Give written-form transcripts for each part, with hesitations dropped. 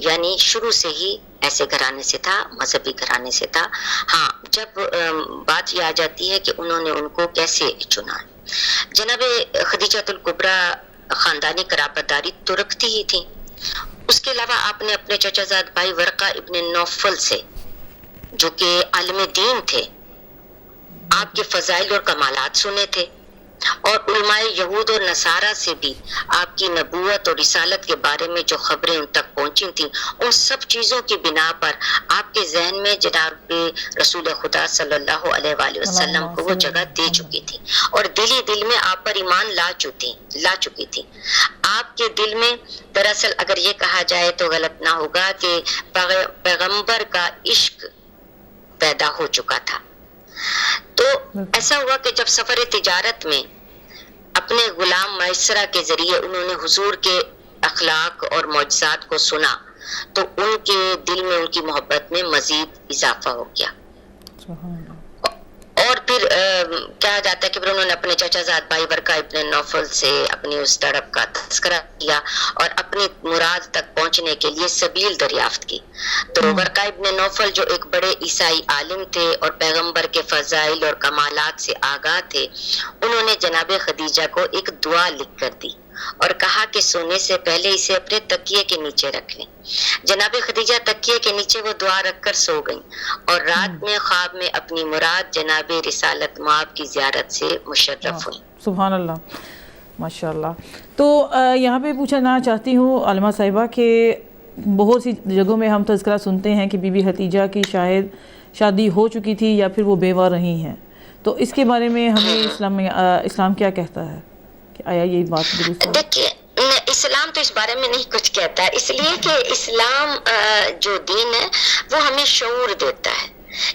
یعنی شروع سے ہی ایسے گھرانے سے تھا، مذہبی گھرانے سے تھا. ہاں جب بات یہ آ جاتی ہے کہ انہوں نے ان کو کیسے چنا. جناب خدیجہ الکبریٰ خاندانی قرابت داری تو رکھتی ہی تھی، اس کے علاوہ آپ نے اپنے چچا زاد بھائی ورقہ ابن نوفل سے جو کہ عالم دین تھے آپ کے فضائل اور کمالات سنے تھے، اور علماء یہود اور نصارہ سے بھی آپ کی نبوت اور رسالت کے بارے میں جو خبریں ان تک پہنچی تھیں، ان سب چیزوں کی بنا پر آپ کے ذہن میں جناب رسول خدا صلی اللہ علیہ وآلہ وسلم کو وہ جگہ دے چکی تھی، اور دل ہی دل میں آپ پر ایمان لا چکی تھی. آپ کے دل میں دراصل اگر یہ کہا جائے تو غلط نہ ہوگا کہ پیغمبر کا عشق پیدا ہو چکا تھا. تو ایسا ہوا کہ جب سفر تجارت میں اپنے غلام میسرہ کے ذریعے انہوں نے حضور کے اخلاق اور معجزات کو سنا تو ان کے دل میں ان کی محبت میں مزید اضافہ ہو گیا. اور پھر کہا جاتا ہے کہ پھر انہوں نے اپنے چچا زاد بھائی ورقہ ابن نوفل سے اپنی اس تڑپ کا تذکرہ کیا اور اپنی مراد تک پہنچنے کے لیے سبیل دریافت کی. تو ورقہ ابن نوفل جو ایک بڑے عیسائی عالم تھے اور پیغمبر کے فضائل اور کمالات سے آگاہ تھے، انہوں نے جناب خدیجہ کو ایک دعا لکھ کر دی اور کہا کہ سونے سے پہلے اسے اپنے تکیے کے نیچے رکھ لیں. جناب خدیجہ تکیے کے نیچے وہ دعا رکھ کر سو گئیں اور رات میں خواب میں اپنی مراد جناب رسالت مآب کی زیارت سے مشرف ہوئی. سبحان اللہ، ماشاء اللہ. تو یہاں پہ پوچھنا چاہتی ہوں عالمہ صاحبہ کہ بہت سی جگہوں میں ہم تذکرہ سنتے ہیں کہ بی بی خدیجہ کی شاید شادی ہو چکی تھی یا پھر وہ بیوہ رہی ہیں، تو اس کے بارے میں ہمیں اسلام کیا کہتا ہے کہ آیا یہ بات درست ہے؟ دیکھیے اسلام تو اس بارے میں نہیں کچھ کہتا ہے، اس لیے کہ اسلام جو دین ہے وہ ہمیں شعور دیتا ہے.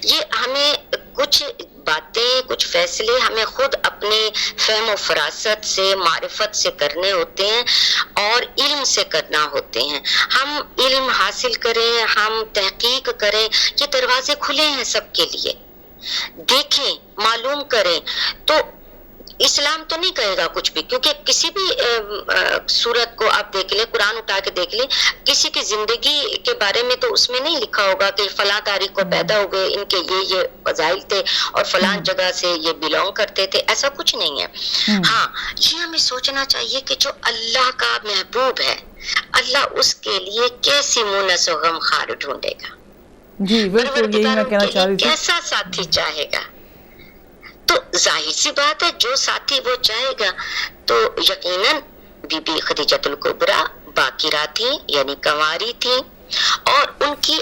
یہ ہمیں کچھ باتیں، کچھ فیصلے ہمیں خود اپنے فہم و فراست سے، معرفت سے کرنے ہوتے ہیں اور علم سے کرنا ہوتے ہیں. ہم علم حاصل کریں، ہم تحقیق کریں، یہ دروازے کھلے ہیں سب کے لیے. دیکھیں، معلوم کریں. تو اسلام تو نہیں کہے گا کچھ بھی، کیونکہ کسی بھی صورت کو آپ دیکھ لیں، قرآن اٹھا کے دیکھ لیں، کسی کی زندگی کے بارے میں تو اس میں نہیں لکھا ہوگا کہ فلاں تاریخ کو پیدا ہوئے، ان کے یہ فضائل تھے اور فلاں جگہ سے یہ بلونگ کرتے تھے، ایسا کچھ نہیں ہے. ہاں یہ ہمیں سوچنا چاہیے کہ جو اللہ کا محبوب ہے، اللہ اس کے لیے کیسی مونس و غم خار ڈھونڈے گا. جی بالکل، یہی میں کہنا چاہ رہی تھی. کیسا ساتھی چاہے گا؟ تو ظاہر سی بات ہے جو ساتھی وہ چاہے گا. تو یقیناً بی بی خدیجہ الکبریٰ باقرہ تھیں، یعنی کنواری تھیں، اور ان کی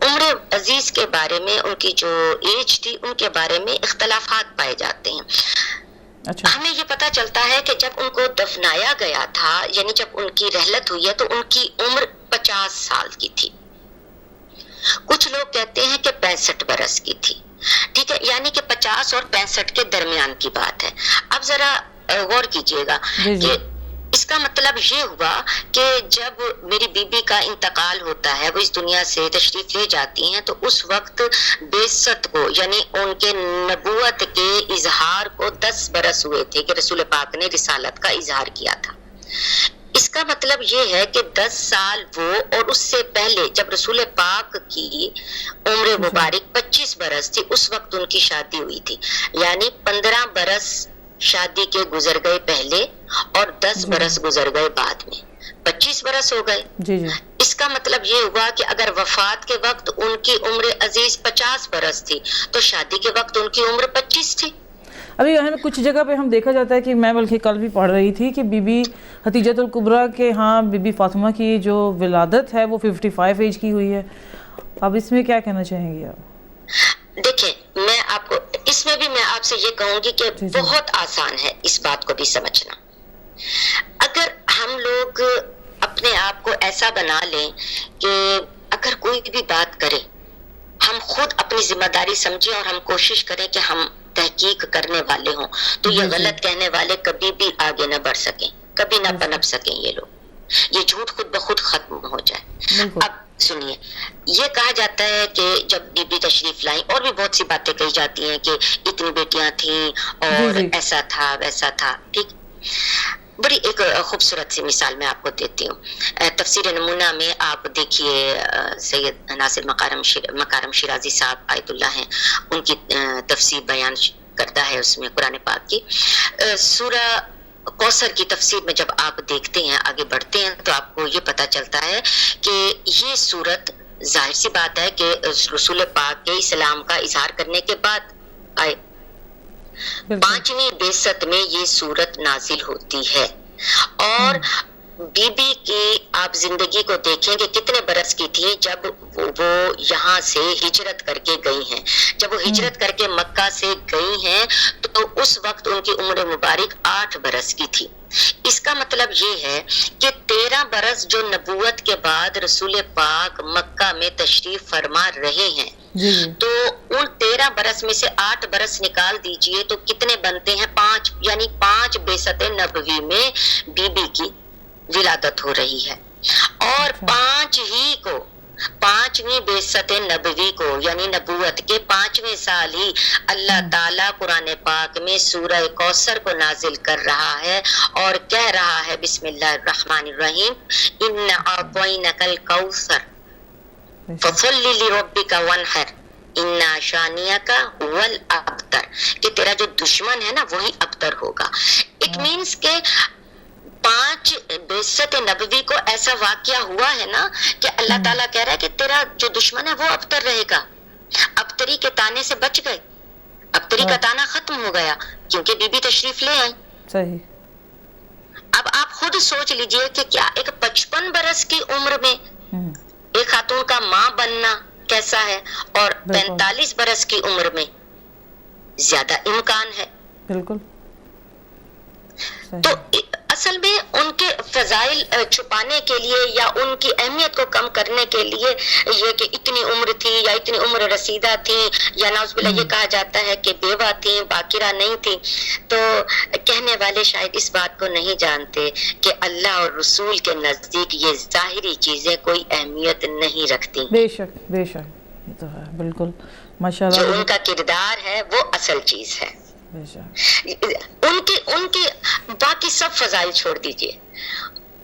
عمر عزیز کے بارے میں، ان کی جو ایج تھی ان کے بارے میں اختلافات پائے جاتے ہیں. ہمیں یہ پتا چلتا ہے کہ جب ان کو دفنایا گیا تھا، یعنی جب ان کی رحلت ہوئی ہے تو ان کی عمر 50 سال کی تھی. کچھ لوگ کہتے ہیں کہ 65 برس کی تھی. ٹھیک ہے، یعنی کہ 50 اور 65 کے درمیان کی بات ہے. اب ذرا غور کیجئے گا کہ اس کا مطلب یہ ہوا کہ جب میری بیوی کا انتقال ہوتا ہے، وہ اس دنیا سے تشریف لے جاتی ہیں، تو اس وقت بعثت کو، یعنی ان کے نبوت کے اظہار کو 10 برس ہوئے تھے کہ رسول پاک نے رسالت کا اظہار کیا تھا. اس کا مطلب یہ ہے کہ 10 سال وہ، اور اس سے پہلے جب رسول پاک کی عمر مبارک 25 برس تھی، اس وقت ان کی شادی ہوئی تھی. یعنی 15 برس شادی کے گزر گئے پہلے اور 10 برس گزر گئے بعد میں، 25 برس ہو گئے. اس کا مطلب یہ ہوا کہ اگر وفات کے وقت ان کی عمر عزیز 50 برس تھی تو شادی کے وقت ان کی عمر 25 تھی. ابھی ہمیں کچھ جگہ پہ ہم دیکھا جاتا ہے کہ میں بلکہ کل بھی پڑھ رہی تھی کہ بی بی خدیجہ الکبریٰ کے ہاں بی بی فاطمہ کی جو ولادت ہے وہ 55 ایج کی ہوئی ہے. اب اس میں کیا کہنا چاہیں گے آپ؟ دیکھیں، میں آپ کو اس میں بھی میں آپ سے یہ کہوں گی کہ بہت آسان ہے اس بات کو بھی سمجھنا. اگر ہم لوگ اپنے آپ کو ایسا بنا لیں کہ اگر کوئی بھی بات کرے، ہم خود اپنی ذمہ داری سمجھیں اور ہم کوشش کریں کہ ہم تحقیق کرنے والے ہوں، تو یہ غلط کہنے والے کبھی بھی آگے نہ بڑھ سکیں، کبھی نہ پنپ سکیں. یہ لوگ، یہ جھوٹ خود بخود ختم ہو جائے. اب سنیے، یہ کہا جاتا ہے کہ جب بی بی تشریف لائیں، اور بھی بہت سی باتیں کہی جاتی ہیں کہ اتنی بیٹیاں تھیں اور ایسا تھا ویسا تھا. ٹھیک، بڑی ایک خوبصورت سی مثال میں آپ کو دیتی ہوں. تفسیر نمونہ میں آپ دیکھیے سید ناصر مکارم شیرازی صاحب آیت اللہ ہیں، ان کی تفسیر بیان کرتا ہے اس میں قرآن پاک کی. سورہ کوثر کی تفسیر میں جب آپ دیکھتے ہیں، آگے بڑھتے ہیں، تو آپ کو یہ پتہ چلتا ہے کہ یہ سورت ظاہر سی بات ہے کہ رسول پاک کے اسلام کا اظہار کرنے کے بعد آئے. 5ویں بعثت میں یہ سورت نازل ہوتی ہے. اور بی بی کی آپ زندگی کو دیکھیں کہ کتنے برس کی تھی جب وہ یہاں سے ہجرت کر کے گئی ہیں. جب وہ ہجرت کر کے مکہ سے گئی ہیں تو اس وقت ان کی عمر مبارک 8 برس کی تھی. اس کا مطلب یہ ہے کہ 13 برس جو نبوت کے بعد رسول پاک مکہ میں تشریف فرما رہے ہیں، تو ان 13 برس میں سے 8 برس نکال دیجئے تو کتنے بنتے ہیں؟ 5، یعنی 5 بعثت نبوی میں بی بی کی ولادت ہو رہی ہے. اور 5ویں بعثت نبوی کو یعنی نبوت کے 5ویں سال ہی اللہ تعالیٰ قرآن پاک میں سورہ کوثر کو نازل کر رہا ہے اور کہہ رہا ہے بسم اللہ الرحمن الرحیم اِنَّا أَعْطَيْنَكَ الْكَوْثَرَ فَصَلِّ لِرَبِّكَ وَانْحَرْ اِنَّا شَانِئَكَ هُوَ الْأَبْتَرُ، کہ تیرا جو دشمن ہے نا وہی ابتر ہوگا. اٹ مینس کہ 5 بعثت نبوی کو ایسا واقعہ ہوا ہے نا کہ اللہ تعالیٰ کہہ رہا ہے کہ تیرا جو دشمن ہے وہ ابتر رہے گا. ابتری کے تانے سے بچ گئے، ابتری کا تانا ختم ہو گیا کیونکہ بی بی تشریف لے آئی. صحیح. اب آپ خود سوچ لیجئے کہ کیا ایک 55 برس کی عمر میں ایک خاتون کا ماں بننا کیسا ہے، اور 45 برس کی عمر میں زیادہ امکان ہے. بالکل. تو اصل میں ان کے فضائل چھپانے کے لیے یا ان کی اہمیت کو کم کرنے کے لیے یہ کہ اتنی عمر تھی یا اتنی عمر رسیدہ تھی، یا نعوذ باللہ یہ کہا جاتا ہے کہ بیوہ تھی، باکرہ نہیں تھی. تو کہنے والے شاید اس بات کو نہیں جانتے کہ اللہ اور رسول کے نزدیک یہ ظاہری چیزیں کوئی اہمیت نہیں رکھتی. بے شک بے شک، یہ تو ہے بالکل. ماشاءاللہ جو ان کا کردار ہے وہ اصل چیز ہے. ان کی باقی سب فضائل چھوڑ دیجئے،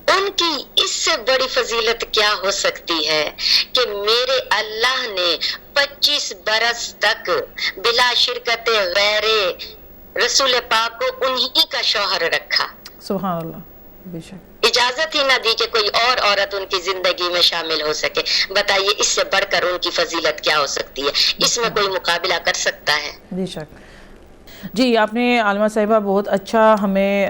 ان کی اس سے بڑی فضیلت کیا ہو سکتی ہے کہ میرے اللہ نے 25 برس تک بلا شرکت غیر رسول پاک کو انہی کا شوہر رکھا. سبحان اللہ. بے شک. اجازت ہی نہ دی کہ کوئی اور عورت ان کی زندگی میں شامل ہو سکے. بتائیے اس سے بڑھ کر ان کی فضیلت کیا ہو سکتی ہے؟ اس میں کوئی مقابلہ کر سکتا ہے؟ بے شک. جی آپ نے عالمہ صاحبہ بہت اچھا ہمیں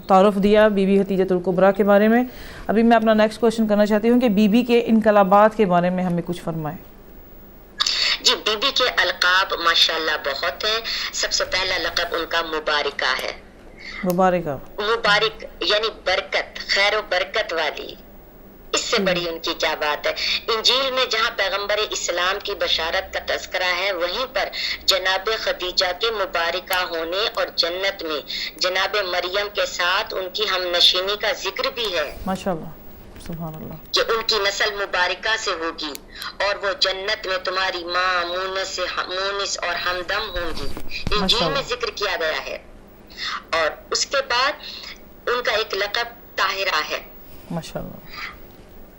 تعارف دیا بی بی خدیجۃ الکبریٰ کے بارے میں. ابھی میں اپنا نیکسٹ کوشچن کرنا چاہتی ہوں کہ بی بی کے انقلابات کے بارے میں ہمیں کچھ فرمائیں. جی بی بی کے القاب ماشاءاللہ بہت ہیں. سب سے پہلا لقب ان کا مبارکہ ہے. مبارک یعنی برکت، خیر و برکت والی. اس سے بڑی ان کی کیا بات ہے. انجیل میں جہاں پیغمبر اسلام کی بشارت کا تذکرہ ہے وہیں پر جناب خدیجہ کے مبارکہ ہونے اور جنت میں جناب مریم کے ساتھ ان کی ہم نشینی کا ذکر بھی ہے. ماشاءاللہ. سبحان اللہ. کہ ان کی نسل مبارکہ سے ہوگی اور وہ جنت میں تمہاری ماں مونس اور ہمدم ہوں گی. انجیل میں ذکر کیا گیا ہے. اور اس کے بعد ان کا ایک لقب طاہرہ ہے. ماشاءاللہ.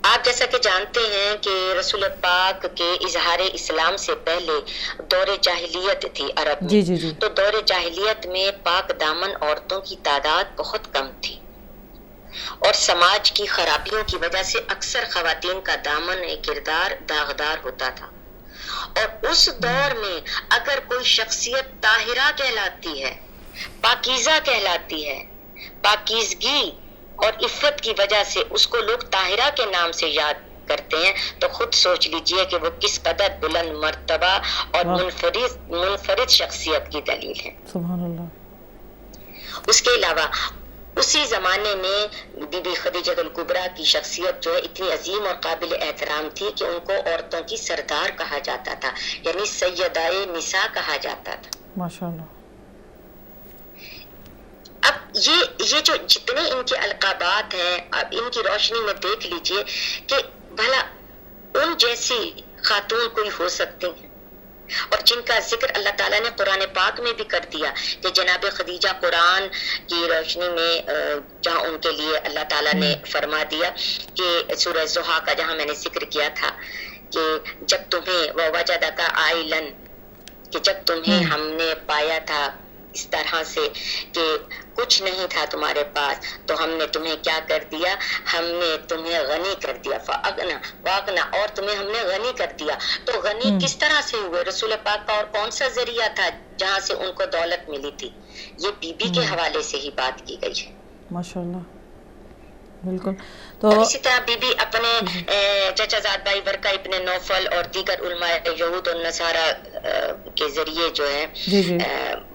آپ جیسا کہ جانتے ہیں کہ رسول پاک کے اظہار اسلام سے پہلے دور جاہلیت تھی عرب میں. جی. تو دور جاہلیت میں پاک دامن عورتوں کی تعداد بہت کم تھی اور سماج کی خرابیوں کی وجہ سے اکثر خواتین کا دامن کردار داغدار ہوتا تھا. اور اس دور میں اگر کوئی شخصیت طاہرہ کہلاتی ہے، پاکیزہ کہلاتی ہے، پاکیزگی اور عفت کی وجہ سے اس کو لوگ طاہرہ کے نام سے یاد کرتے ہیں، تو خود سوچ لیجئے کہ وہ کس قدر بلند مرتبہ اور منفرد شخصیت کی دلیل ہے. سبحان اللہ. اس کے علاوہ اسی زمانے میں بی بی خدیجۃ الکبریٰ کی شخصیت جو ہے اتنی عظیم اور قابل احترام تھی کہ ان کو عورتوں کی سردار کہا جاتا تھا، یعنی سیدائے نساء کہا جاتا تھا. ماشاءاللہ. اب یہ جو جتنے ان کے القابات ہیں، اب ان کی روشنی میں دیکھ لیجئے کہ بھلا ان جیسی خاتون کوئی ہو سکتی ہیں. اور جن کا ذکر اللہ تعالیٰ نے قرآن پاک میں بھی کر دیا کہ جناب خدیجہ قرآن کی روشنی میں جہاں ان کے لیے اللہ تعالیٰ نے فرما دیا کہ سورہ ضحیٰ کا جہاں میں نے ذکر کیا تھا کہ جب تمہیں ووجدک عائلا، کہ جب تمہیں ہم نے پایا تھا اس طرح سے کہ کچھ نہیں تھا تمہارے پاس، تو ہم نے تمہیں کیا کر دیا، ہم نے تمہیں غنی کر دیا، فاغنا واغنا، اور تمہیں ہم نے غنی کر دیا۔ تو غنی کس طرح سے ہوئے؟ رسول پاک کا اور کون سا ذریعہ تھا جہاں سے ان کو دولت ملی تھی؟ یہ بی بی کے حوالے سے ہی بات کی گئی ہے۔ ماشاءاللہ، بالکل۔ تو اسی طرح بی بی اپنے چچا زاد بھائی ورقہ ابن نوفل اور دیگر علماء یہود اور نصارہ کے ذریعے جو ہے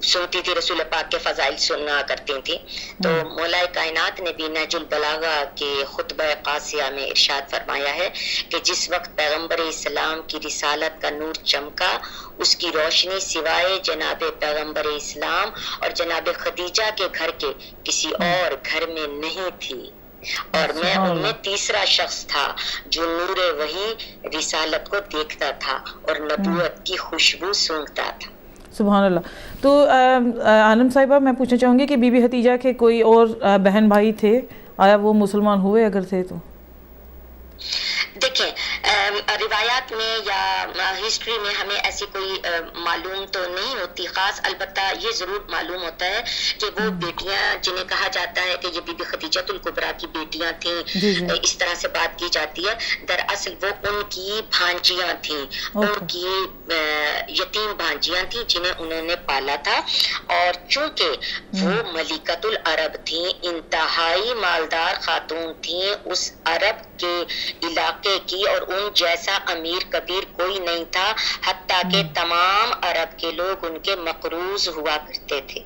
سنتی تھی، رسول پاک کے فضائل سننا کرتی تھی۔ تو مولا کائنات نے بھی نہج البلاغہ کے خطبہ قاسیہ میں ارشاد فرمایا ہے کہ جس وقت پیغمبر اسلام کی رسالت کا نور چمکا، اس کی روشنی سوائے جناب پیغمبر اسلام اور جناب خدیجہ کے گھر کے کسی اور گھر میں نہیں تھی، اور میں ان میں تیسرا شخص تھا جو نور وحی رسالت کو دیکھتا تھا اور نبوت کی خوشبو سونگھتا تھا۔ سبحان اللہ۔ تو عالم صاحبہ، میں پوچھنا چاہوں گی کہ بی بی خدیجہ کے کوئی اور بہن بھائی تھے؟ آیا وہ مسلمان ہوئے؟ اگر تھے تو دیکھیں روایات میں یا ہسٹری میں ہمیں ایسی کوئی معلوم تو نہیں ہوتی خاص، البتہ یہ ضرور معلوم ہوتا ہے کہ وہ بیٹیاں جنہیں کہا جاتا ہے کہ یہ بی بی خدیجۃ الکبریٰ کی بیٹیاں تھیں، اس طرح سے بات کی جاتی ہے، دراصل وہ ان کی بھانجیاں تھیں، ان کی یتیم بھانجیاں تھیں جنہیں انہوں نے پالا تھا، اور چونکہ وہ ملکۃ العرب تھیں، انتہائی مالدار خاتون تھیں اس عرب کے علاقے کی، اور ان جیسا امیر کبیر کوئی نہیں تھا، حتیٰ کہ تمام عرب کے لوگ ان کے مقروض ہوا کرتے تھے،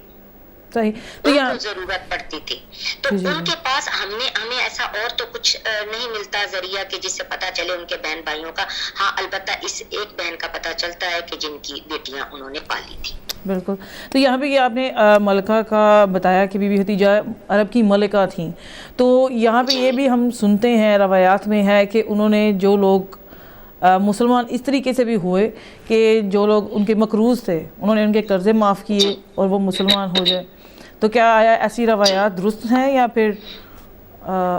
صحیح۔ تو ان کو ضرورت پڑتی تھی، تو ان کے پاس ہمیں ایسا اور تو کچھ نہیں ملتا ذریعہ کہ جس سے پتا چلے ان کے بہن بھائیوں کا۔ ہاں البتہ اس ایک بہن کا پتا چلتا ہے کہ جن کی بیٹیاں انہوں نے پالی تھی۔ بالکل۔ تو یہاں پہ یہ آپ نے ملکہ کا بتایا کہ بی بی خدیجہ عرب کی ملکہ تھیں، تو یہاں پہ یہ بھی ہم سنتے ہیں روایات میں ہے کہ انہوں نے جو لوگ مسلمان اس طریقے سے بھی ہوئے کہ جو لوگ ان کے مقروض تھے انہوں نے ان کے قرضے معاف کیے اور وہ مسلمان ہو جائے، تو کیا آیا ایسی روایات درست ہیں یا پھر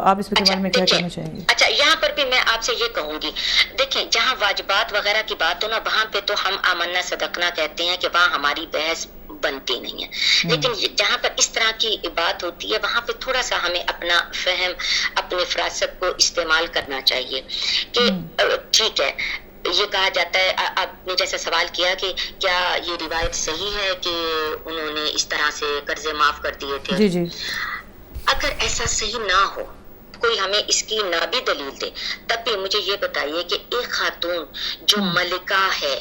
آپ اس کے بارے میں کیا کہنا چاہیں گے؟ اچھا، یہاں پر بھی میں آپ سے یہ کہوں گی، دیکھیں جہاں واجبات وغیرہ کی بات ہو نا، وہاں پہ تو ہم آمنا صدقنا کہتے ہیں کہ وہاں ہماری بحث بنتی نہیں ہے، لیکن جہاں پر اس طرح کی بات ہوتی ہے وہاں پہ تھوڑا سا ہمیں اپنا فہم، اپنی فراست کو استعمال کرنا چاہیے کہ ٹھیک ہے، یہ کہا جاتا ہے، آپ نے جیسا سوال کیا کہ کیا یہ روایت صحیح ہے کہ انہوں نے اس طرح سے قرضے معاف کر دیے تھے؟ جی۔ اگر ایسا صحیح نہ ہو، کوئی ہمیں اس کی نہ بھی دلیل دے، تب بھی مجھے یہ بتائیے کہ ایک خاتون جو ملکہ ہے،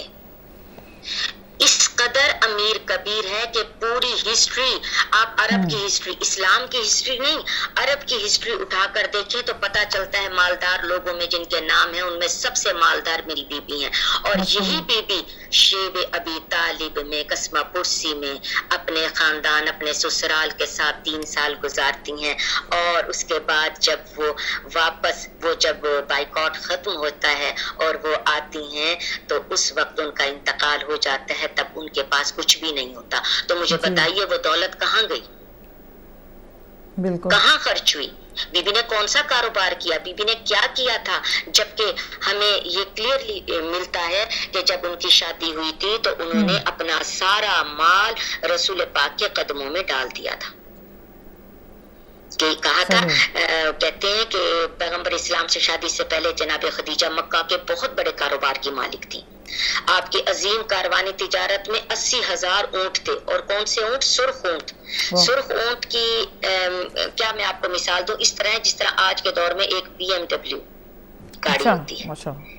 اس قدر امیر کبیر ہے کہ پوری ہسٹری، آپ عرب کی ہسٹری، اسلام کی ہسٹری نہیں، عرب کی ہسٹری اٹھا کر دیکھیں تو پتہ چلتا ہے مالدار لوگوں میں جن کے نام ہیں ان میں سب سے مالدار میری بی بی ہیں، اور یہی بی بی شیب ابی طالب میں قسمہ پرسی میں اپنے خاندان، اپنے سسرال کے ساتھ 3 سال گزارتی ہیں، اور اس کے بعد جب وہ واپس، وہ جب بائیکاٹ ختم ہوتا ہے اور وہ آتی ہیں تو اس وقت ان کا انتقال ہو جاتا ہے، تب ان کے پاس کچھ بھی نہیں ہوتا۔ تو مجھے بتائیے وہ دولت کہاں گئی؟ بالکل، کہاں خرچ ہوئی؟ بی بی نے کون سا کاروبار کیا؟ بی بی نے کیا کیا تھا؟ جبکہ ہمیں یہ کلیئرلی ملتا ہے کہ جب ان کی شادی ہوئی تھی تو انہوں نے اپنا سارا مال رسول پاک کے قدموں میں ڈال دیا تھا، کہ کہا تھا، کہتے ہیں کہ پیغمبر اسلام سے شادی سے پہلے جناب خدیجہ مکہ کے بہت بڑے کاروبار کی مالک تھی، آپ کی عظیم کاروانی تجارت میں 80,000 اونٹ تھے، اور کون سے اونٹ؟ سرخ اونٹ۔ سرخ اونٹ کی کیا میں آپ کو مثال دوں، اس طرح جس طرح آج کے دور میں ایک BMW گاڑی ہوتی ہے،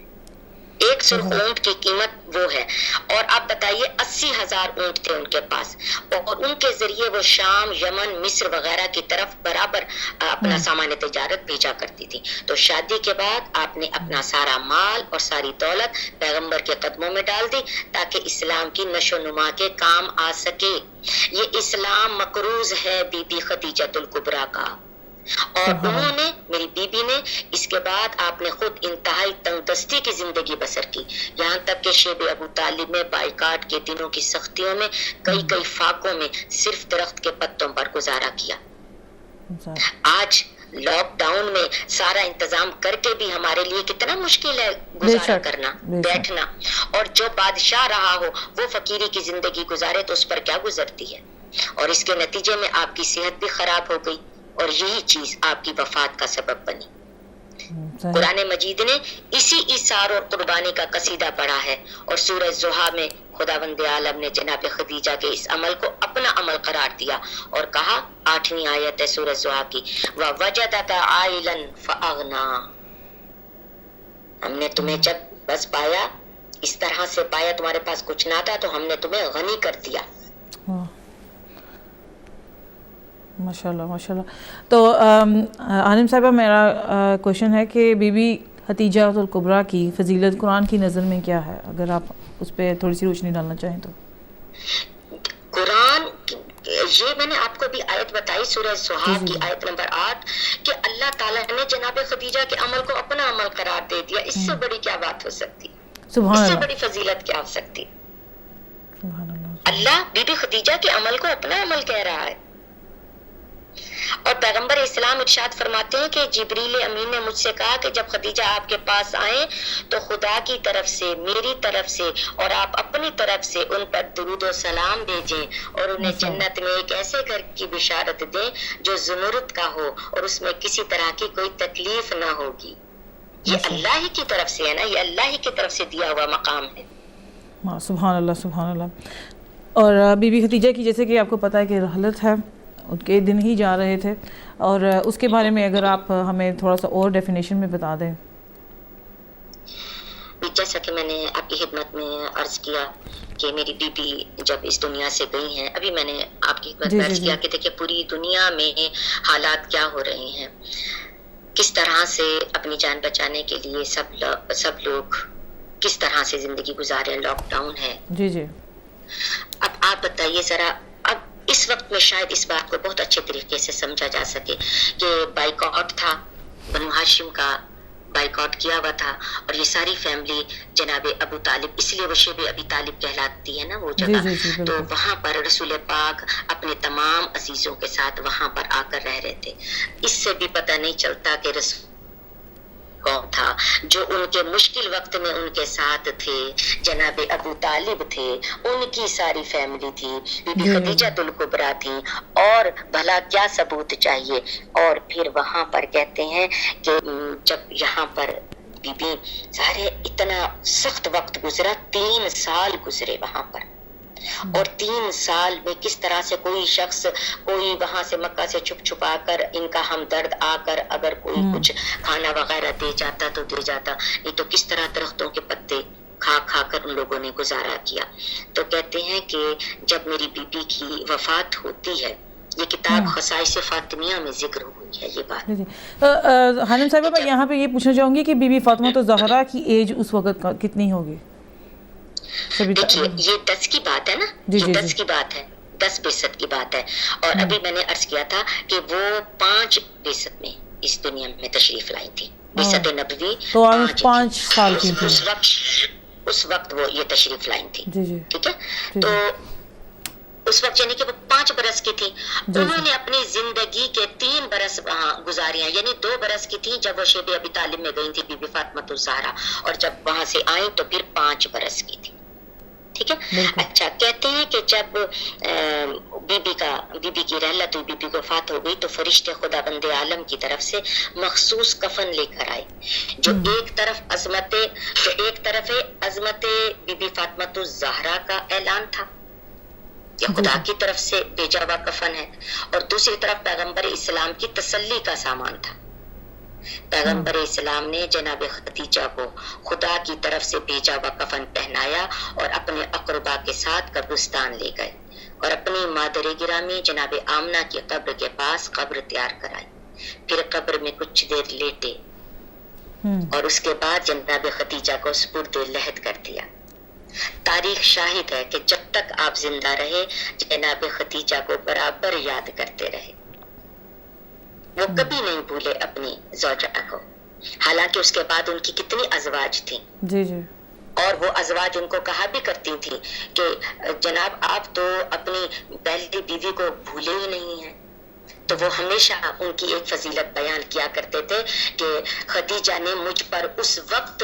ایک سرخ اونٹ کی قیمت وہ ہے، اور آپ بتائیے 80,000 اونٹ تھے ان کے پاس، اور ان کے ذریعے وہ شام، یمن، مصر وغیرہ کی طرف برابر اپنا سامان تجارت بھیجا کرتی تھی۔ تو شادی کے بعد آپ نے اپنا سارا مال اور ساری دولت پیغمبر کے قدموں میں ڈال دی تاکہ اسلام کی نشو و نما کے کام آ سکے۔ یہ اسلام مقروض ہے بی بی خدیجۃ الکبریٰ کا، اور انہوں نے میری بیوی نے اس کے بعد آپ نے خود انتہائی تنگ دستی کی زندگی بسر کی، یہاں تک کہ شیب ابو طالب میں بائیکاٹ کے دنوں کی سختیوں میں کئی فاقوں میں صرف درخت کے پتوں پر گزارا کیا۔ آج لاک ڈاؤن میں سارا انتظام کر کے بھی ہمارے لیے کتنا مشکل ہے گزارا کرنا، بیٹھنا، اور جو بادشاہ رہا ہو وہ فقیری کی زندگی گزارے تو اس پر کیا گزرتی ہے، اور اس کے نتیجے میں آپ کی صحت بھی خراب ہو گئی اور یہی چیز آپ کی وفات کا سبب بنی۔ قرآن مجید نے اسی ایثار اور قربانی کا قصیدہ پڑھا ہے، اور سورہ زحا میں خداوند عالم نے جناب خدیجہ کے اس عمل کو اپنا عمل قرار دیا اور کہا، 8ویں آیت ہے سورہ زحا کی، وَوَجَدَكَ عَائِلًا فَأَغْنَىٰ، ہم نے تمہیں جب بس پایا، اس طرح سے پایا، تمہارے پاس کچھ نہ تھا تو ہم نے تمہیں غنی کر دیا۔ ماشاءاللہ ماشاءاللہ۔ تو عالم صاحبہ میرا کوشچن ہے کہ بی بی خدیجہ الکبریٰ کی فضیلت قرآن کی نظر میں کیا ہے، اگر آپ اس پہ تھوڑی سی روشنی ڈالنا چاہیں تو۔ قرآن یہ میں نے آپ کو بھی آیت بتائی سورہ زحا کی آیت نمبر 8 کہ اللہ تعالیٰ نے جناب خدیجہ کے عمل کو اپنا عمل قرار دے دیا، اس سے بڑی کیا بات ہو سکتی، اس سے بڑی فضیلت کیا ہو سکتی۔ اللہ بی بی خدیجہ کے عمل کو اپنا عمل کہہ رہا ہے، اور پیغمبر اسلام ارشاد فرماتے ہیں کہ جبریل امین نے مجھ سے کہا کہ جب خدیجہ آپ کے پاس آئیں تو خدا کی طرف سے، میری طرف سے اور آپ اپنی طرف سے ان پر درود و سلام بھیجیں اور انہیں جنت میں ایک ایسے گھر کی بشارت دیں جو زمرد کا ہو اور اس میں کسی طرح کی کوئی تکلیف نہ ہوگی۔ یہ اللہ ہی کی طرف سے ہے نا، یہ اللہ ہی کی طرف سے دیا ہوا مقام ہے۔ سبحان اللہ سبحان اللہ۔ اور بی بی خدیجہ کی جیسے کہ آپ کو پتہ ہے کہ رحلت ہے، ان کے دن ہی جا رہے تھے، اور اس کے بارے میں اگر آپ ہمیں تھوڑا سا اور ڈیفینیشن میں بتا دیں۔ جیسا کہ میں نے آپ کی خدمت میں عرض کیا کہ میری بی بی جب اس دنیا سے گئی ہیں، ابھی میں نے آپ کی خدمت میں عرض کیا کہ دیکھیں پوری دنیا میں حالات کیا ہو رہے ہیں، کس طرح سے اپنی جان بچانے کے لیے سب لوگ کس طرح سے زندگی گزارے، لاک ڈاؤن ہے۔ جی اب آپ بتائیے ذرا، اب اس وقت میں شاید اس بات کو بہت اچھے طریقے سے سمجھا جا سکے کہ بائیکاٹ تھا، بنو ہاشم کا بائیکاٹ کیا ہوا تھا، اور یہ ساری فیملی جناب ابو طالب، اس لیے وہ شیب ابی طالب کہلاتی ہے نا وہ جگہ، تو وہاں پر رسول پاک اپنے تمام عزیزوں کے ساتھ وہاں پر آ کر رہ رہے تھے۔ اس سے بھی پتہ نہیں چلتا کہ رسول کون تھا جو ان کے مشکل وقت میں ان کے ساتھ تھے، جناب ابو طالب تھے، ان کی ساری فیملی تھی، بی بی خدیجہ الکبریٰ تھی، اور بھلا کیا ثبوت چاہیے۔ اور پھر وہاں پر کہتے ہیں کہ جب یہاں پر بی بی سارے اتنا سخت وقت گزرا، 3 سال گزرے وہاں پر، اور 3 سال میں کس طرح سے کوئی شخص، کوئی وہاں سے مکہ سے چھپ چھپا کر ان کا ہمدرد آ کر اگر کوئی کچھ کھانا وغیرہ دے جاتا تو دے جاتا، نہیں تو کس طرح درختوں کے پتے کھا کھا کر ان لوگوں نے گزارا کیا۔ تو کہتے ہیں کہ جب میری بی بی کی وفات ہوتی ہے، یہ کتاب خصائص فاطمیہ میں ذکر ہوئی ہے یہ بات۔ حانم صاحبہ میں یہاں پہ یہ پوچھنا چاہوں گی کہ بی بی فاطمہ الزہرا کی ایج اس وقت کتنی ہوگی؟ دیکھیے یہ 10 کی بات ہے نا، یہ 10 کی بات ہے، 10 بعثت کی بات ہے، اور ابھی میں نے عرض کیا تھا کہ وہ 5 بعثت میں اس دنیا میں تشریف لائی تھی، بعثت نبوی تو 5 سال کی تھی اس وقت وہ یہ تشریف لائی تھی، ٹھیک ہے۔ تو اس وقت یعنی کہ وہ 5 برس کی تھی، انہوں نے اپنی زندگی کے 3 برس وہاں گزارے ہیں، یعنی 2 برس کی تھی جب وہ شیب ابی طالب میں گئی تھی بی بی فاطمہ الزہرا، اور جب وہاں سے آئیں تو پھر 5 برس کی تھی، ٹھیک ہے۔ اچھا کہتے ہیں کہ جب بی بی کی رحلت ہوئی، بی بی کو وفات ہو گئی، تو فرشتے خدا بند عالم کی طرف سے مخصوص کفن لے کر آئے، جو ایک طرف ہے عظمت بی بی فاطمہ الزہرا کا اعلان تھا، یہ خدا کی طرف سے بھیجا ہوا کفن ہے، اور دوسری طرف پیغمبر اسلام کی تسلی کا سامان تھا۔ پیغمبر اسلام نے جناب خدیجہ کو خدا کی طرف سے بھیجا ہوا کفن پہنایا اور اپنے اقربا کے ساتھ قبرستان لے گئے، اور اپنی مادر گرامی جناب آمنہ کی قبر کے پاس قبر تیار کرائی، پھر قبر میں کچھ دیر لیٹے، اور اس کے بعد جناب خدیجہ کو سپرد لحد کر دیا۔ تاریخ شاہد ہے کہ جب تک آپ زندہ رہے جناب خدیجہ کو برابر یاد کرتے رہے، وہ کبھی نہیں بھولے اپنی زوجہ کو، حالانکہ اس کے بعد ان کی کتنی ازواج تھیں، جی جی، اور وہ ازواج ان کو کہا بھی کرتی تھی کہ جناب آپ تو اپنی پہلی بیوی کو بھولے ہی نہیں ہیں. تو وہ ہمیشہ ان کی ایک فضیلت بیان کیا کرتے تھے کہ خدیجہ نے مجھ پر اس وقت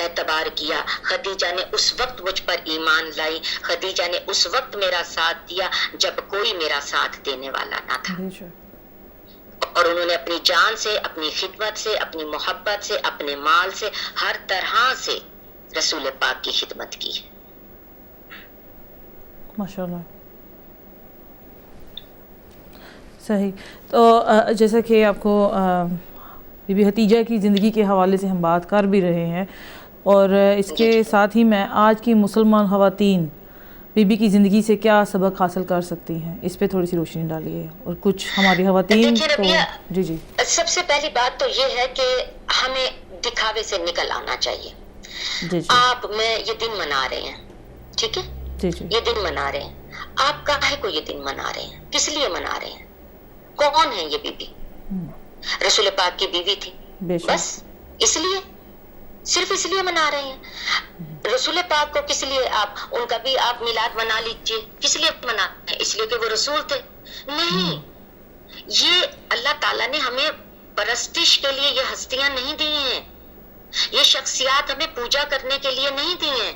اعتبار کیا، خدیجہ نے اس وقت مجھ پر ایمان لائی، خدیجہ نے اس وقت میرا ساتھ دیا جب کوئی میرا ساتھ دینے والا نہ تھا. بے شک، اور انہوں نے اپنی جان سے، اپنی خدمت سے، اپنی محبت سے، اپنے مال سے، ہر طرح سے رسول پاک کی خدمت کی. ماشاء اللہ. صحیح. تو جیسا کہ آپ کو بی بی ختیجہ کی زندگی کے حوالے سے ہم بات کر بھی رہے ہیں، اور اس کے ساتھ ہی میں آج کی مسلمان خواتین بی بی کی زندگی سے کیا سبق حاصل کر سکتی ہیں، اس پہ تھوڑی سی روشنی ڈالیے، اور کچھ ہماری خواتین دیکھیے کو. ربیہ، جی جی، سب سے پہلی بات تو یہ ہے کہ ہمیں دکھاوے سے نکل آنا چاہیے. جی جی، آپ میں یہ دن منا رہے ہیں، ٹھیک ہے، جی جی، یہ دن منا رہے ہیں، آپ کاہے کو یہ دن منا رہے ہیں، کس لیے منا رہے ہیں، کون ہے یہ بی بی؟ رسول پاک کی بیوی تھی، بے شک، بس اس لیے، صرف اس لیے منا رہے ہیں. رسول پاک کو کس لیے آپ ان کا بھی آپ میلاد منا لیجیے، کس لیے مناتے ہیں؟ اس لیے کہ وہ رسول تھے؟ نہیں، یہ اللہ تعالیٰ نے ہمیں پرستش کے لیے یہ ہستیاں نہیں دی ہیں، یہ شخصیات ہمیں پوجا کرنے کے لیے نہیں دی ہیں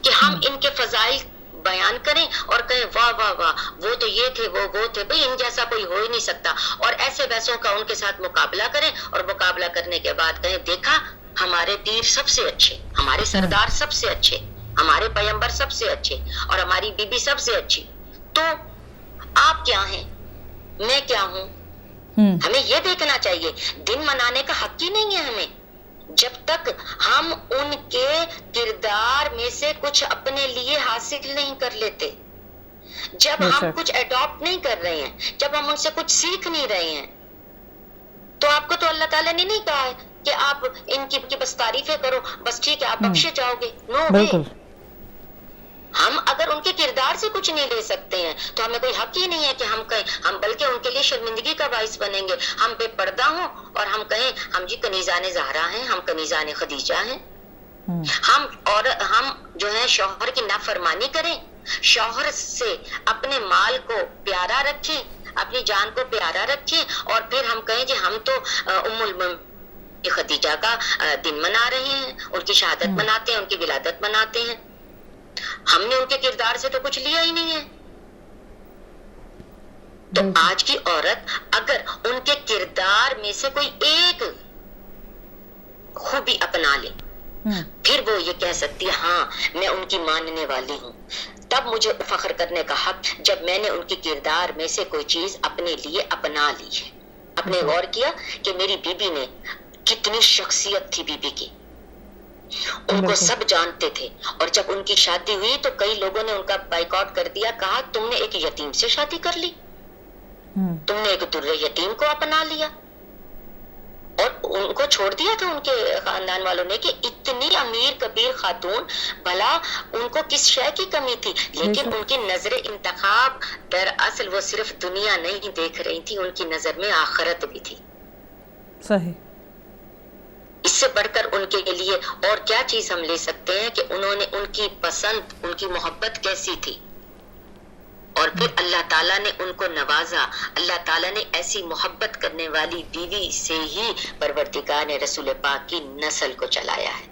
کہ ہم ان کے فضائل بیان کریں اور کہیں واہ واہ واہ وہ تو یہ تھے، وہ تھے. بھئی ان جیسا کوئی ہو ہی نہیں سکتا، اور ایسے ویسوں کا ان کے ساتھ مقابلہ کریں، اور مقابلہ کرنے کے بعد کہیں دیکھا ہمارے پیر سب سے اچھے، ہمارے سردار سب سے اچھے، ہمارے پیغمبر سب سے اچھے، اور ہماری بی بی سب سے اچھی. تو آپ کیا ہیں، میں کیا ہوں؟ ہمیں یہ دیکھنا چاہیے. دن منانے کا حق ہی نہیں ہے ہمیں جب تک ہم ان کے کردار میں سے کچھ اپنے لیے حاصل نہیں کر لیتے، جب ہم کچھ اڈاپٹ نہیں کر رہے ہیں، جب ہم ان سے کچھ سیکھ نہیں رہے ہیں. تو آپ کو تو اللہ تعالیٰ نے نہیں کہا ہے کہ آپ ان کی بس تعریفیں کرو، بس ٹھیک ہے آپ بخشے جاؤ گے. نو وے. ہم اگر ان کے کردار سے کچھ نہیں لے سکتے ہیں تو ہمیں کوئی حق ہی نہیں ہے کہ ہم کہیں، ہم بلکہ ان کے لیے شرمندگی کا باعث بنیں گے. ہم بے پردہ ہوں اور ہم کہیں ہم جی کنیزان زہرا ہیں، ہم کنیزان خدیجہ ہیں، ہم جو ہے شوہر کی نافرمانی کریں، شوہر سے اپنے مال کو پیارا رکھیں، اپنی جان کو پیارا رکھیں، اور پھر ہم کہیں کہ ہم تو ام المؤمنین خدیجہ کا دن منا رہے ہیں، ان کی شہادت مناتے ہیں، ان کی ولادت مناتے ہیں. ہم نے ان کے کردار سے تو کچھ لیا ہی نہیں ہے. تو آج کی عورت اگر ان کے کردار میں سے کوئی ایک خوبی اپنا لے، پھر وہ یہ کہہ سکتی ہے ہاں میں ان کی ماننے والی ہوں. تب مجھے فخر کرنے کا حق جب میں نے ان کے کردار میں سے کوئی چیز اپنے لیے اپنا لی ہے. آپ نے غور کیا کہ میری بی بی نے کتنی شخصیت تھی بی بی کی، ان کو سب جانتے تھے، اور جب ان کی شادی ہوئی تو کئی لوگوں نے ان کا بائیکاٹ کر دیا، کہا تم نے ایک یتیم سے شادی کر لی، تم نے ایک در یتیم کو اپنا لیا. اور ان کو چھوڑ دیا تھا ان کے خاندان والوں نے کہ اتنی امیر کبیر خاتون، بھلا ان کو کس شے کی کمی تھی؟ لیکن ان کی نظر انتخاب دراصل وہ صرف دنیا نہیں دیکھ رہی تھی، ان کی نظر میں آخرت بھی تھی. صحیح. اس سے بڑھ کر ان کے لیے اور کیا چیز ہم لے سکتے ہیں کہ انہوں نے ان کی پسند، ان کی محبت کیسی تھی، اور پھر اللہ تعالیٰ نے ان کو نوازا. اللہ تعالیٰ نے ایسی محبت کرنے والی بیوی سے ہی پروردگار نے رسول پاک کی نسل کو چلایا ہے.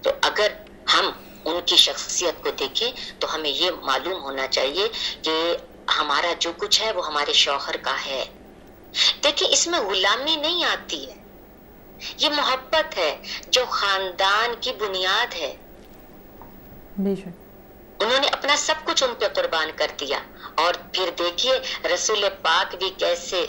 تو اگر ہم ان کی شخصیت کو دیکھیں تو ہمیں یہ معلوم ہونا چاہیے کہ ہمارا جو کچھ ہے وہ ہمارے شوہر کا ہے. دیکھیں اس میں غلامی نہیں آتی ہے، یہ محبت ہے جو خاندان کی بنیاد ہے. بے شک انہوں نے اپنا سب کچھ ان پہ قربان کر دیا. اور پھر دیکھیے رسول پاک بھی کیسے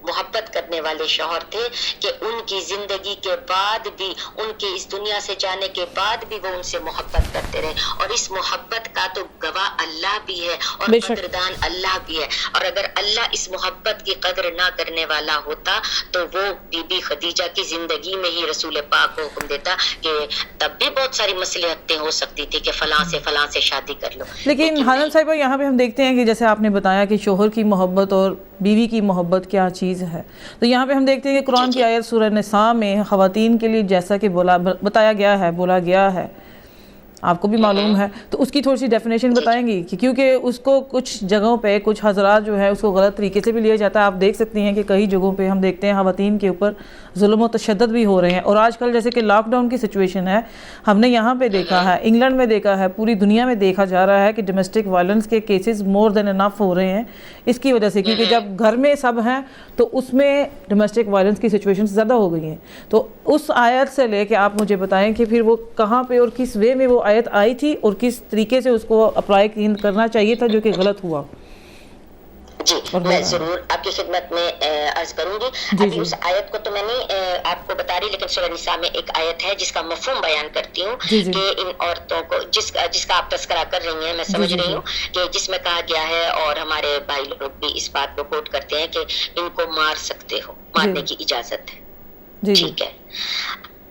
محبت کرنے والے شوہر تھے کہ ان کی زندگی کے بعد بھی، ان کے اس دنیا سے جانے کے بعد بھی وہ ان سے محبت کرتے رہے. اور اس محبت کا تو گواہ اللہ بھی ہے اور قدردان اللہ بھی ہے. اور اگر اللہ اس محبت کی قدر نہ کرنے والا ہوتا تو وہ بی بی خدیجہ کی زندگی میں ہی رسول پاک کو حکم دیتا کہ تب بھی بہت ساری مصلحتیں ہو سکتی تھی کہ فلاں سے شادی کر لو. لیکن حنان صاحبہ یہاں پہ ہم دیکھتے ہیں کہ جیسے آپ نے بتایا کہ شوہر کی محبت اور بیوی کی محبت کیا چیز ہے. تو یہاں پہ ہم دیکھتے ہیں کہ قرآن کی آیت سورہ نساء میں خواتین کے لیے جیسا کہ بتایا گیا ہے، بولا گیا ہے، آپ کو بھی معلوم ہے، تو اس کی تھوڑی سی ڈیفینیشن بتائیں گی کہ کیونکہ اس کو کچھ جگہوں پہ کچھ حضرات جو ہے اس کو غلط طریقے سے بھی لیا جاتا ہے. آپ دیکھ سکتی ہیں کہ کئی جگہوں پہ ہم دیکھتے ہیں خواتین کے اوپر ظلم و تشدد بھی ہو رہے ہیں. اور آج کل جیسے کہ لاک ڈاؤن کی سچویشن ہے، ہم نے یہاں پہ دیکھا ہے، انگلینڈ میں دیکھا ہے، پوری دنیا میں دیکھا جا رہا ہے کہ ڈومیسٹک وائلنس کے کیسز مور دین انف ہو رہے ہیں اس کی وجہ سے، کیونکہ جب گھر میں سب ہیں تو اس میں ڈومیسٹک وائلنس کی سچویشن زیادہ ہو گئی ہیں. تو اس آیت سے لے کے آپ مجھے بتائیں کہ پھر وہ کہاں پہ اور کس وے میں وہ آیت آئی تھی اور کس طریقے سے اس کو اپلائی کرنا چاہیے تھا جو کہ غلط ہوا. جی میں ضرور آپ کی خدمت میں عرض کروں گی. ابھی اس آیت کو تو میں نہیں آپ کو بتا رہی، لیکن سورہ نساء میں ایک آیت ہے جس کا مفہوم بیان کرتی ہوں کہ ان عورتوں کو جس کا آپ تذکرہ کر رہی ہیں، میں سمجھ رہی ہوں کہ جس میں کہا گیا ہے، اور ہمارے بھائی لوگ بھی اس بات کو کوٹ کرتے ہیں کہ ان کو مار سکتے ہو، مارنے کی اجازت ہے. ٹھیک ہے،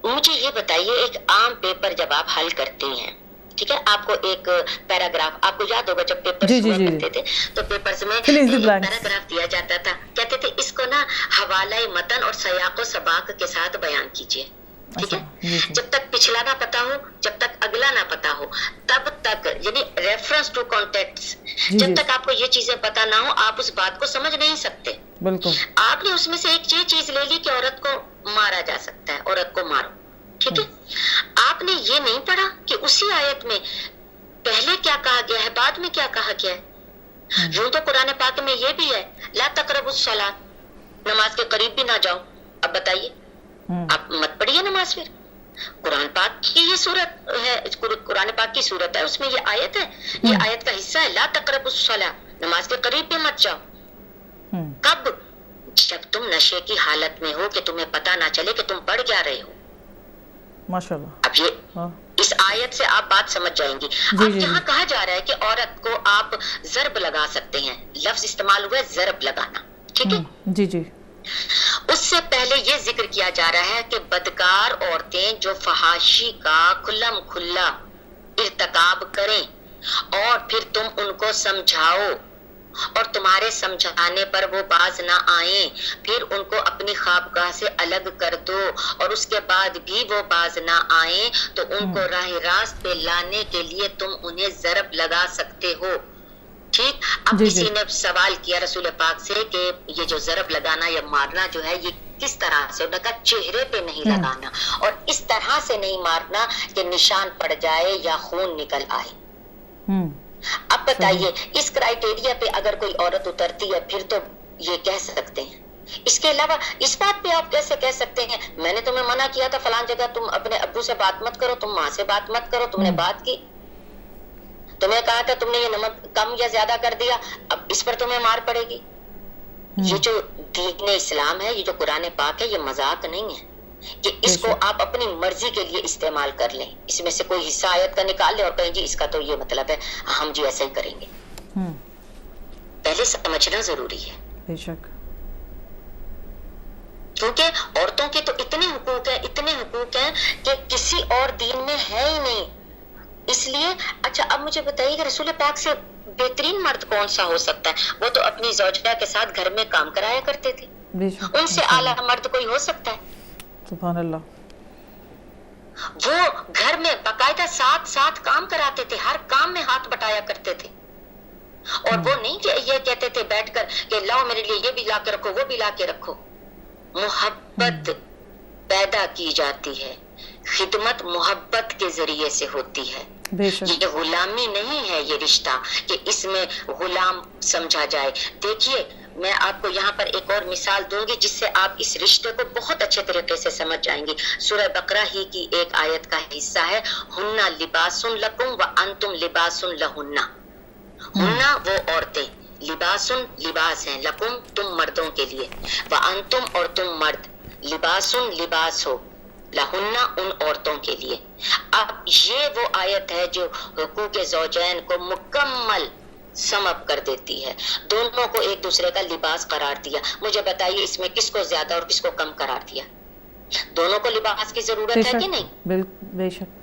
مجھے یہ بتائیے، ایک عام پیپر جب آپ حل کرتے ہیں، ٹھیک ہے، آپ کو ایک پیراگراف، آپ کو یاد ہوگا جب پیپرز ہوا کرتے تھے تو پیپرز میں پیراگراف دیا جاتا تھا، کہتے تھے اس کو نا حوالہ متن اور سیاق و سباق کے ساتھ بیان کیجیے. ٹھیک ہے، جب تک پچھلا نہ پتا ہو، جب تک اگلا نہ پتا ہو، تب تک، یعنی ریفرنس ٹو کانٹیکٹس، جب تک آپ کو یہ چیزیں پتا نہ ہو آپ اس بات کو سمجھ نہیں سکتے. بالکل، آپ نے اس میں سے ایک چیز لے لی کہ عورت کو مارا جا سکتا ہے، عورت کو مارو. ٹھیک ہے، آپ نے یہ نہیں پڑھا کہ اسی آیت میں پہلے کیا کہا گیا ہے، بعد میں کیا کہا گیا ہے. یوں تو قرآن پاک میں یہ بھی ہے، لا تقربوا الصلاۃ، نماز کے قریب بھی نہ جاؤ. اب بتائیے، آپ مت پڑھیے نماز. پھر قرآن پاک کی یہ صورت ہے، قرآن پاک کی صورت ہے، اس میں یہ آیت ہے، یہ آیت کا حصہ ہے، لا تقربوا الصلاۃ، نماز کے قریب بھی مت جاؤ. کب؟ جب تم نشے کی حالت میں ہو کہ تمہیں پتہ نہ چلے کہ تم پڑھ کیا رہے ہو. ماشاءاللہ. اب یہ اس آیت سے آپ بات سمجھ جائیں گی. اب یہاں کہا جا رہا ہے کہ عورت کو آپ ضرب لگا سکتے ہیں، لفظ استعمال ہوا ہے ضرب لگانا. ٹھیک ہے، جی جی. اس سے پہلے یہ ذکر کیا جا رہا ہے کہ بدکار عورتیں جو فحاشی کا کھلم کھلا ارتکاب کریں اور پھر تم ان کو سمجھاؤ اور تمہارے سمجھانے پر وہ باز نہ آئیں، پھر ان کو اپنی خوابگاہ سے الگ کر دو اور اس کے بعد بھی وہ باز نہ آئیں تو ان کو راہ راست پہ لانے کے لیے تم انہیں ضرب لگا سکتے ہو. ٹھیک. اب کسی نے سوال کیا رسول پاک سے کہ یہ جو ضرب لگانا یا مارنا جو ہے یہ کس طرح سے؟ انہوں نے کہا چہرے پہ نہیں لگانا اور اس طرح سے نہیں مارنا کہ نشان پڑ جائے یا خون نکل آئے. اب بتائیے اس کرائیٹیریا پہ اگر کوئی عورت اترتی ہے پھر تو یہ کہہ سکتے ہیں. اس کے علاوہ اس بات پہ آپ کیسے کہہ سکتے ہیں میں نے تمہیں منع کیا تھا فلان جگہ تم اپنے ابو سے بات مت کرو، تم ماں سے بات مت کرو، تم نے بات کی، تمہیں کہا تھا تم نے یہ نمک کم یا زیادہ کر دیا، اب اس پر تمہیں مار پڑے گی. یہ جو دین اسلام ہے، یہ جو قرآن پاک ہے، یہ مذاق نہیں ہے کہ اس کو آپ اپنی مرضی کے لیے استعمال کر لیں. اس میں سے کوئی حصہ آیت کا نکال لیں اور کہیں جی اس کا تو یہ مطلب ہے، ہم جی ایسا ہی کریں گے. پہلے سمجھنا ضروری ہے. بے شک. کیونکہ عورتوں کے تو اتنے حقوق ہیں کہ کسی اور دین میں ہے ہی نہیں. اس لیے اچھا اب مجھے بتائیے کہ رسول پاک سے بہترین مرد کون سا ہو سکتا ہے؟ وہ تو اپنی زوجہ کے ساتھ گھر میں کام کرایا کرتے تھے. ان سے اعلیٰ مرد کوئی ہو سکتا ہے؟ سبحان اللہ. وہ گھر میں باقاعدہ ساتھ کام کراتے تھے، ہر کام میں ہاتھ بٹایا کرتے تھے. اور وہ نہیں کہ یہ کہتے تھے بیٹھ کر کہ لاؤ میرے لیے یہ بھی لا کے رکھو وہ بھی لا کے رکھو. محبت پیدا کی جاتی ہے، خدمت محبت کے ذریعے سے ہوتی ہے. یہ غلامی نہیں ہے یہ رشتہ کہ اس میں غلام سمجھا جائے. دیکھیے میں آپ کو یہاں پر ایک اور مثال دوں گی جس سے آپ اس رشتے کو بہت اچھے طریقے سے سمجھ جائیں گی. سورہ بقرہ ہی کی ایک آیت کا حصہ ہے، ہن لباس لکم وانتم لباس لہن. ہن وہ عورتیں، لباسن لباس ہیں، لکم تم مردوں کے لیے، وانتم اور تم مرد، لباسن لباس ہو، لہن ان عورتوں کے لیے. اب یہ وہ آیت ہے جو حقوق زوجین کو مکمل سم اپ کر دیتی ہے، دونوں کو ایک دوسرے کا لباس قرار دیا. مجھے بتائیے اس میں کس کو زیادہ اور کس کو کم قرار دیا؟ دونوں کو لباس کی ضرورت ہے کہ نہیں؟ بے شک.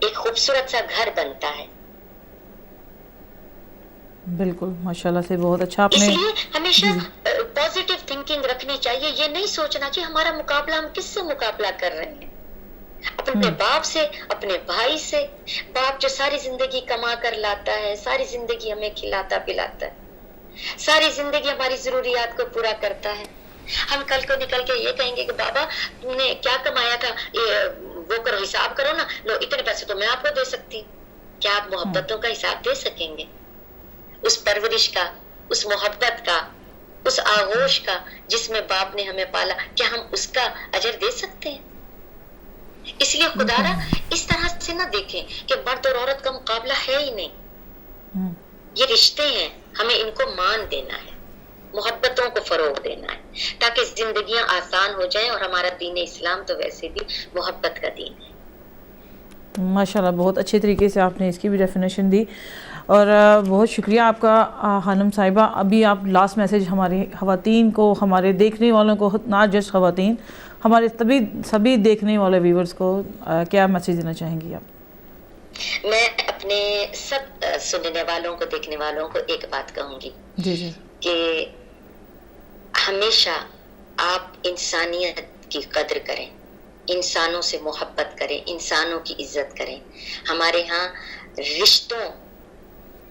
ایک خوبصورت سا گھر بنتا ہے۔ بالکل ماشاءاللہ سے بہت اچھا آپ اس نے لیے ہمیشہ پازیٹیو تھنکنگ رکھنی چاہیے، یہ نہیں سوچنا کہ ہمارا مقابلہ ہم کس سے مقابلہ کر رہے ہیں، اپنے باپ سے، اپنے بھائی سے۔ باپ جو ساری زندگی کما کر لاتا ہے، ساری زندگی ہمیں کھلاتا پلاتا ہے، ساری زندگی ہماری ضروریات کو پورا کرتا ہے، ہم کل کو نکل کے یہ کہیں گے کہ بابا تم نے کیا کمایا تھا، وہ کرو حساب کرو نا، لو اتنے پیسے تو میں آپ کو دے سکتی ہوں۔ کیا آپ محبتوں کا حساب دے سکیں گے؟ اس پرورش کا، اس محبت کا، اس آغوش کا جس میں باپ نے ہمیں پالا، کیا ہم اس کا اجر دے سکتے ہیں؟ اس لیے خدا را اس طرح سے نہ دیکھیں کہ مرد اور عورت کا مقابلہ ہے ہی نہیں، یہ رشتے ہیں، ہمیں ان کو مان دینا ہے، محبتوں کو فروغ دینا ہے تاکہ زندگیاں آسان ہو جائیں، اور ہمارا دین اسلام تو ویسے بھی محبت کا دین ہے۔ ماشاءاللہ بہت اچھے طریقے سے آپ نے اس کی بھی ڈیفینیشن دی، اور بہت شکریہ آپ کا خانم صاحبہ۔ ابھی آپ لاسٹ میسیج ہماری خواتین کو، ہمارے دیکھنے والوں کو، نہ جسٹ خواتین، ہمارے سبھی دیکھنے والے ویورز کو کیا میسیج دینا چاہیں گی آپ؟ میں اپنے سب سننے والوں کو، دیکھنے والوں کو ایک بات کہوں گی جی کہ ہمیشہ آپ انسانیت کی قدر کریں، انسانوں سے محبت کریں، انسانوں کی عزت کریں۔ ہمارے ہاں رشتوں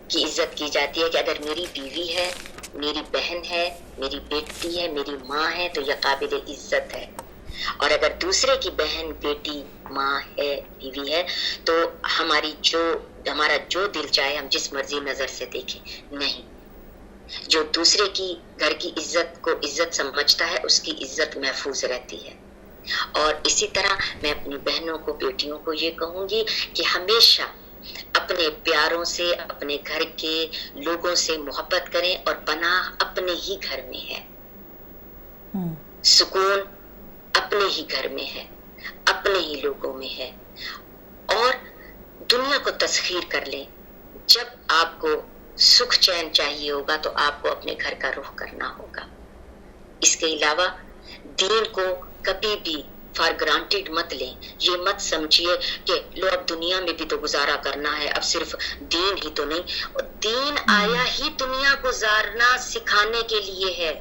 کی عزت کی جاتی ہے کہ اگر میری بیوی ہے، میری بہن ہے، میری بیٹی ہے، میری ماں ہے تو یہ قابل عزت ہے، اور اگر دوسرے کی بہن، بیٹی، ماں ہے، بیوی ہے تو ہمارا جو دل چاہے ہم جس مرضی نظر سے دیکھیں، نہیں، جو دوسرے کی گھر کی عزت کو عزت سمجھتا ہے اس کی عزت محفوظ رہتی ہے۔ اور اسی طرح میں اپنی بہنوں کو، بیٹیوں کو یہ کہوں گی کہ ہمیشہ اپنے پیاروں سے، اپنے گھر کے لوگوں سے محبت کریں، اور پناہ اپنے ہی گھر میں ہے، سکون اپنے ہی گھر میں ہے، اپنے ہی لوگوں میں ہے، اور دنیا کو تسخیر کر لیں۔ جب آپ کو سکھ چین چاہیے ہوگا تو آپ کو اپنے گھر کا رخ کرنا ہوگا۔ اس کے علاوہ دین کو کبھی بھی فار گرانٹیڈ مت لیں، یہ مت سمجھیے کہ لو اب دنیا میں بھی تو گزارا کرنا ہے، اب صرف دین ہی تو نہیں، دین آیا ہی دنیا گزارنا سکھانے کے لیے ہے۔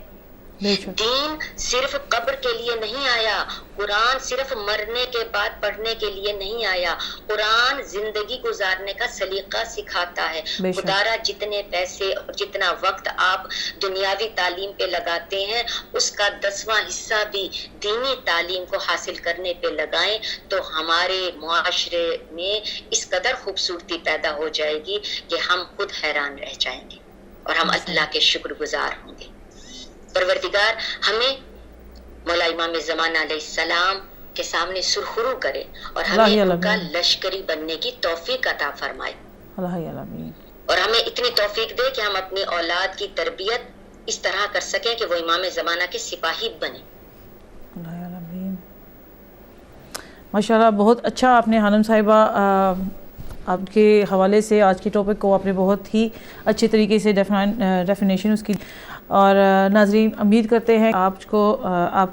دین صرف قبر کے لیے نہیں آیا، قرآن صرف مرنے کے بعد پڑھنے کے لیے نہیں آیا، قرآن زندگی گزارنے کا سلیقہ سکھاتا ہے۔ خدارا جتنے پیسے اور جتنا وقت آپ دنیاوی تعلیم پہ لگاتے ہیں اس کا 10واں حصہ بھی دینی تعلیم کو حاصل کرنے پہ لگائیں تو ہمارے معاشرے میں اس قدر خوبصورتی پیدا ہو جائے گی کہ ہم خود حیران رہ جائیں گے اور ہم اللہ کے شکر گزار ہوں گے۔ پروردگار ہمیں مولا امام زمانہ علیہ السلام کے سامنے سرخرو کرے اور ہمیں ان کا لشکری بننے کی توفیق عطا فرمائے، اور ہمیں اتنی توفیق دے کہ ہم اپنی اولاد کی تربیت اس طرح کر سکیں کہ وہ امام زمانہ کے سپاہی بنے۔ ماشاءاللہ بہت اچھا آپ نے خانم صاحبہ آپ کے حوالے سے آج کے ٹاپک کو آپ نے بہت ہی اچھے طریقے سے ڈیفینیشن اس کی، اور ناظرین امید کرتے ہیں آپ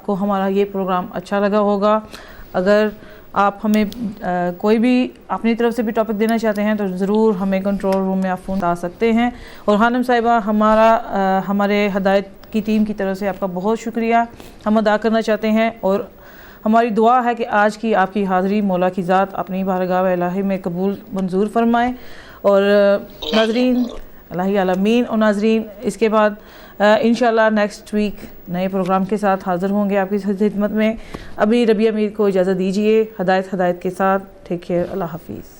کو ہمارا یہ پروگرام اچھا لگا ہوگا۔ اگر آپ ہمیں کوئی بھی اپنی طرف سے بھی ٹاپک دینا چاہتے ہیں تو ضرور ہمیں کنٹرول روم میں آپ فون آ سکتے ہیں، اور خانم صاحبہ ہمارے ہدایت کی ٹیم کی طرف سے آپ کا بہت شکریہ ہم ادا کرنا چاہتے ہیں، اور ہماری دعا ہے کہ آج کی آپ کی حاضری مولا کی ذات اپنی بارگاہ الہی میں قبول منظور فرمائے۔ اور ناظرین الہی عالمین، اور ناظرین اس کے بعد انشاءاللہ نیکسٹ ویک نئے پروگرام کے ساتھ حاضر ہوں گے آپ کی خدمت میں۔ ابھی ربیہ امیر کو اجازت دیجیے، ہدایت کے ساتھ، ٹیک کیئر، اللہ حافظ۔